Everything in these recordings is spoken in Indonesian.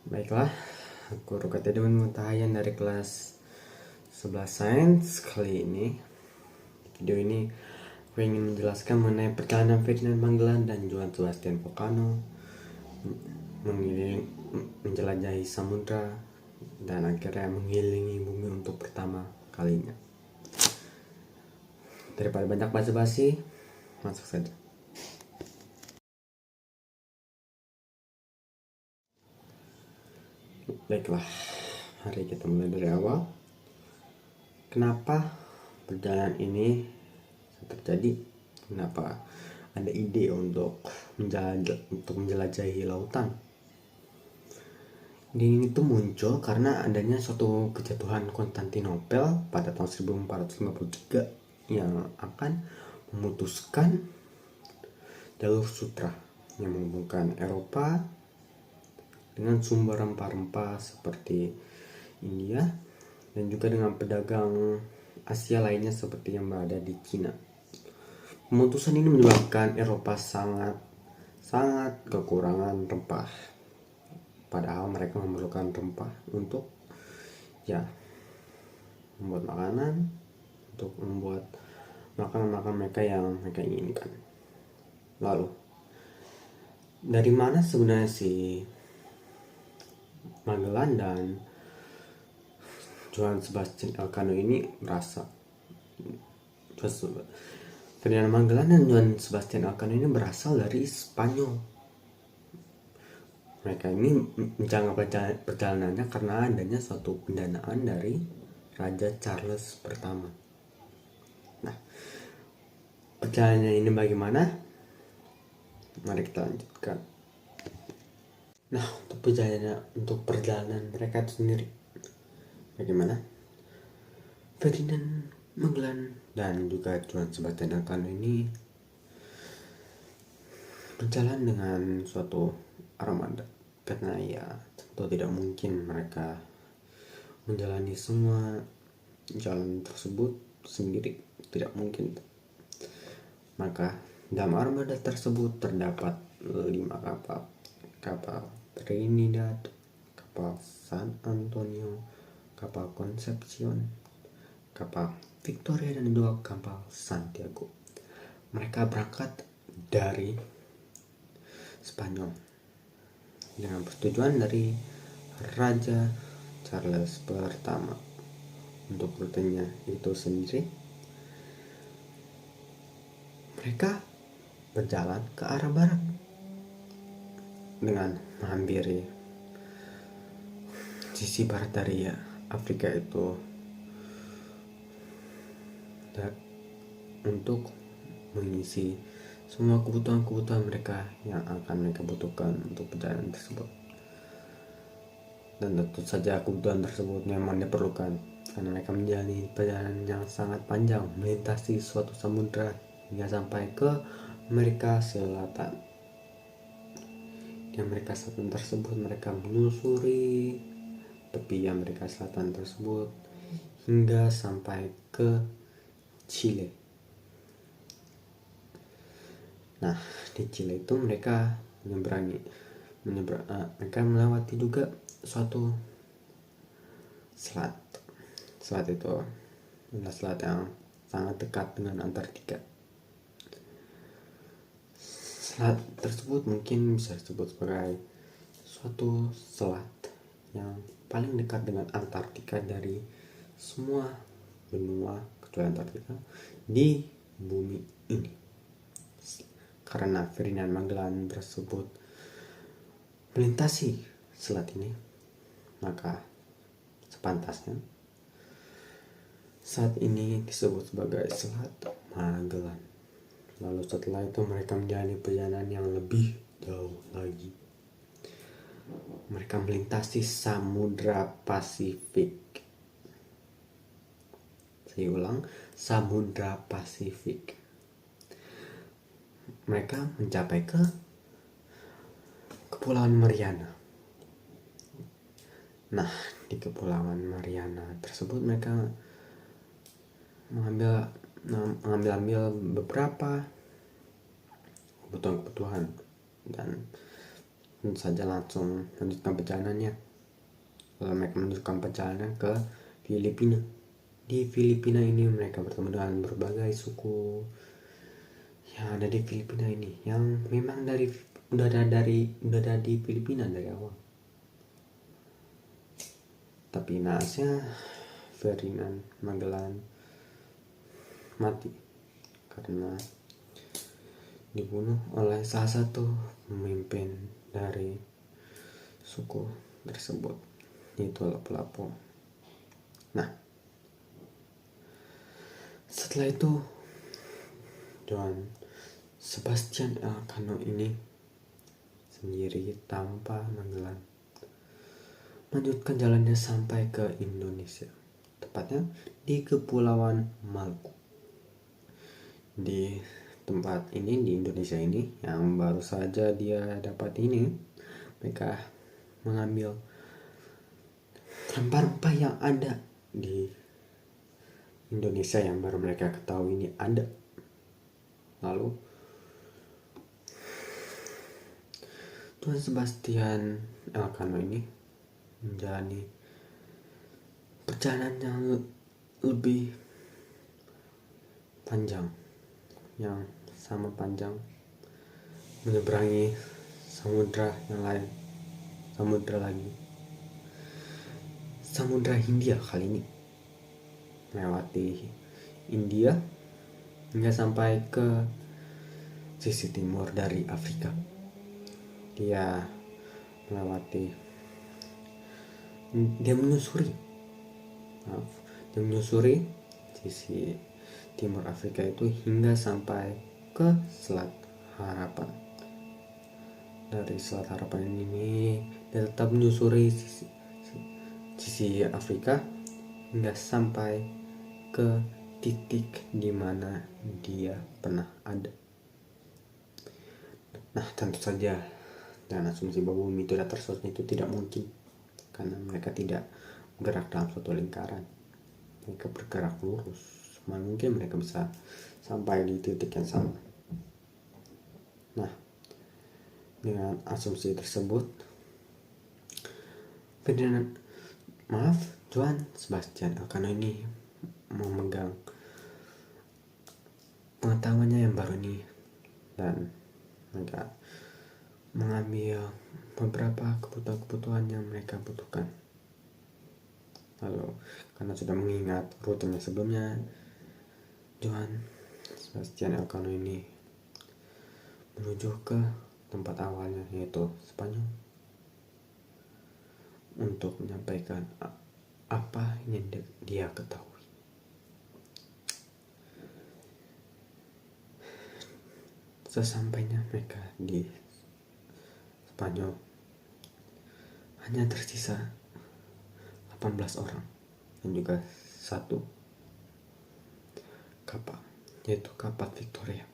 Baiklah, aku Rukati Dewan Mutahayan dari kelas 11 Sains. Kali ini, video ini aku ingin menjelaskan mengenai perjalanan Ferdinand Magellan dan Johann Sebastian Elcano menjelajahi samudra dan akhirnya mengelilingi bumi untuk pertama kalinya. Daripada banyak basa-basi, masuk saja. Baiklah, mari kita mulai dari awal. Kenapa perjalanan ini terjadi? Kenapa ada ide untuk menjelajahi lautan? Ide ini tuh muncul karena adanya suatu kejatuhan Konstantinopel pada tahun 1453 yang akan memutuskan jalur sutra yang menghubungkan Eropa dengan sumber rempah-rempah seperti India dan juga dengan pedagang Asia lainnya seperti yang berada di Cina. Pemutusan ini menyebabkan Eropa sangat kekurangan rempah. Padahal mereka memerlukan rempah untuk membuat makanan, untuk membuat makanan mereka yang mereka inginkan. Lalu, dari mana sebenarnya si Magellan dan Johann Sebastian Elcano ini Ferdinand Magellan dan Johann Sebastian Elcano ini berasal dari Spanyol. Mereka ini menjalankan perjalanannya karena adanya suatu pendanaan dari Raja Charles pertama. Nah, perjalanannya ini bagaimana? Mari kita lanjutkan. Nah, untuk perjalanan mereka itu sendiri, bagaimana? Ferdinand Magellan dan juga Johann Sebastian Elcano ini berjalan dengan suatu armada, karena tentu tidak mungkin mereka menjalani semua jalan tersebut sendiri, tidak mungkin. Maka dalam armada tersebut terdapat 5 kapal Trinidad, kapal San Antonio, kapal Concepcion, kapal Victoria dan juga kapal Santiago. Mereka berangkat dari Spanyol dengan persetujuan dari Raja Charles pertama. Untuk rutenya itu sendiri, mereka berjalan ke arah barat dengan menghampiri sisi barat dari Afrika itu untuk mengisi semua kebutuhan mereka yang akan mereka butuhkan untuk perjalanan tersebut. Dan tentu saja kebutuhan tersebut memang diperlukan karena mereka menjalani perjalanan yang sangat panjang melintasi suatu samudra hingga sampai ke Amerika Selatan. Di Amerika Selatan tersebut mereka menyusuri tepi Amerika Selatan tersebut hingga sampai ke Chile. Nah, di Chile itu mereka mereka melewati juga suatu selat. Selat itu adalah selat yang sangat dekat dengan Antartika. Selat tersebut mungkin bisa disebut sebagai suatu selat yang paling dekat dengan Antartika dari semua benua kecuali Antartika di bumi ini. Karena Ferdinand Magellan tersebut melintasi selat ini, maka sepantasnya saat ini disebut sebagai Selat Magellan. Lalu setelah itu mereka menjalani perjalanan yang lebih jauh lagi. Mereka melintasi Samudra Pasifik. Saya ulang, Samudra Pasifik. Mereka mencapai ke Kepulauan Mariana. Nah, di Kepulauan Mariana tersebut mereka mengambil beberapa kebutuhan dan tentu saja langsung melanjutkan perjalanannya. Lalu mereka melanjutkan perjalanan ke Filipina. Di Filipina ini mereka bertemu dengan berbagai suku yang ada di Filipina ini, yang memang udah ada di Filipina dari awal. Tapi naasnya Ferdinand Magellan mati karena dibunuh oleh salah satu pemimpin dari suku tersebut, yaitu Lapu-Lapu. Nah, setelah itu Johann Sebastian Elcano ini sendiri tanpa Magellan melanjutkan jalannya sampai ke Indonesia, tepatnya di Kepulauan Maluku. Di tempat ini, di Indonesia ini, yang baru saja dia dapat ini, mereka mengambil rempah-rempah yang ada di Indonesia yang baru mereka ketahui ini ada. Lalu Tuan Sebastian Elcano ini menjalani perjalanan yang lebih panjang, yang sama panjang, menyeberangi samudra yang lain, Samudra Hindia kali ini, melewati India hingga sampai ke sisi timur dari Afrika. Dia menyusuri sisi timur Afrika itu hingga sampai ke Selat Harapan. Dari Selat Harapan ini dia tetap menyusuri sisi Afrika hingga sampai ke titik di mana dia pernah ada. Nah, tentu saja dengan asumsi bahwa bumi itu datar, itu tidak mungkin, karena mereka tidak bergerak dalam suatu lingkaran. Mereka bergerak lurus. Mana mungkin mereka bisa sampai di titik yang sama. Nah, dengan asumsi tersebut, Johann Sebastian Elcano ini memegang pengetahuannya yang baru ini, dan mereka mengambil beberapa kebutuhan yang mereka butuhkan. Lalu karena sudah mengingat rutenya sebelumnya, Johann Sebastian Elcano ini menuju ke tempat awalnya, yaitu Spanyol, untuk menyampaikan apa yang dia ketahui. Sesampainya mereka di Spanyol, hanya tersisa 18 orang dan juga satu kapal, yaitu kapal Victoria.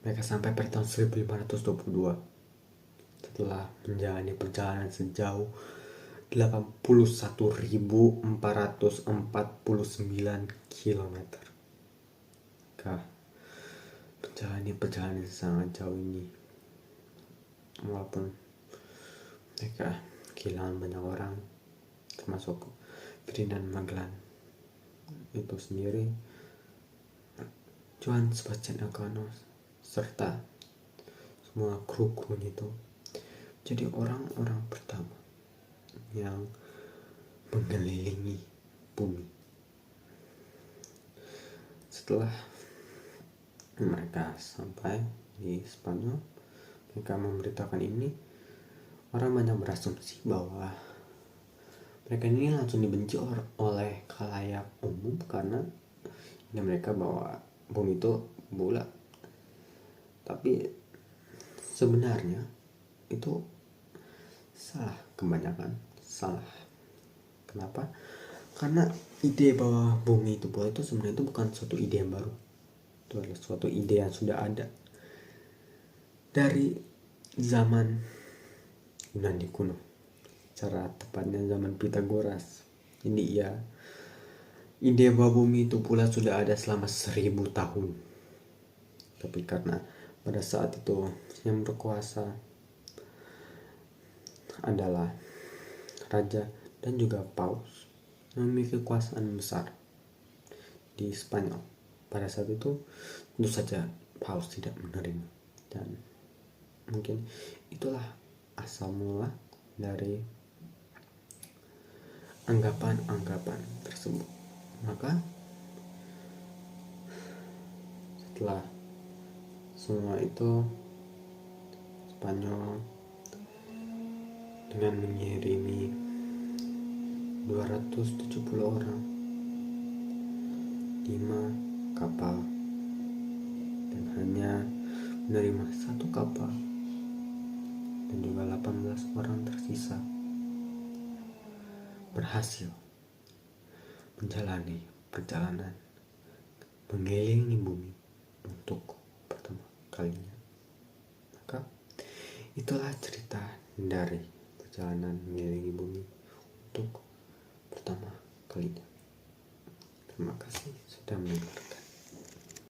Mereka sampai pada tahun 1522 setelah menjalani perjalanan sejauh 81.449 km. Menjalani perjalanan sangat jauh ini, walaupun mereka kehilangan banyak orang, termasuk Ferdinand Magellan itu sendiri, Johann Sebastian Elcano serta semua kru-krunya itu jadi orang-orang pertama yang mengelilingi bumi. Setelah mereka sampai di Spanyol, mereka memberitakan ini. Orang banyak berasumsi bahwa mereka ini langsung dibenci oleh khalayak umum karena mereka bahwa bumi itu bulat. Tapi sebenarnya itu salah, kebanyakan salah. Kenapa? Karena ide bahwa bumi itu bulat itu sebenarnya itu bukan suatu ide yang baru. Itu adalah suatu ide yang sudah ada dari zaman Yunani kuno, cara tepatnya zaman Pythagoras. Jadi ya, ide bahwa bumi itu bulat sudah ada selama 1000 tahun. Tapi karena pada saat itu yang berkuasa adalah raja dan juga paus yang memiliki kekuasaan besar di Spanyol. Pada saat itu tentu saja paus tidak menerima, dan mungkin itulah asal mula dari anggapan-anggapan tersebut. Maka setelah semua itu, Spanyol dengan mengirimi 270 orang, 5 kapal, dan hanya menerima 1 kapal dan juga 18 orang tersisa, berhasil menjalani perjalanan mengelilingi bumi untuk pertama kalinya. Maka itulah cerita dari perjalanan mengelilingi bumi untuk pertama kalinya. Terima kasih sudah mendengarkan.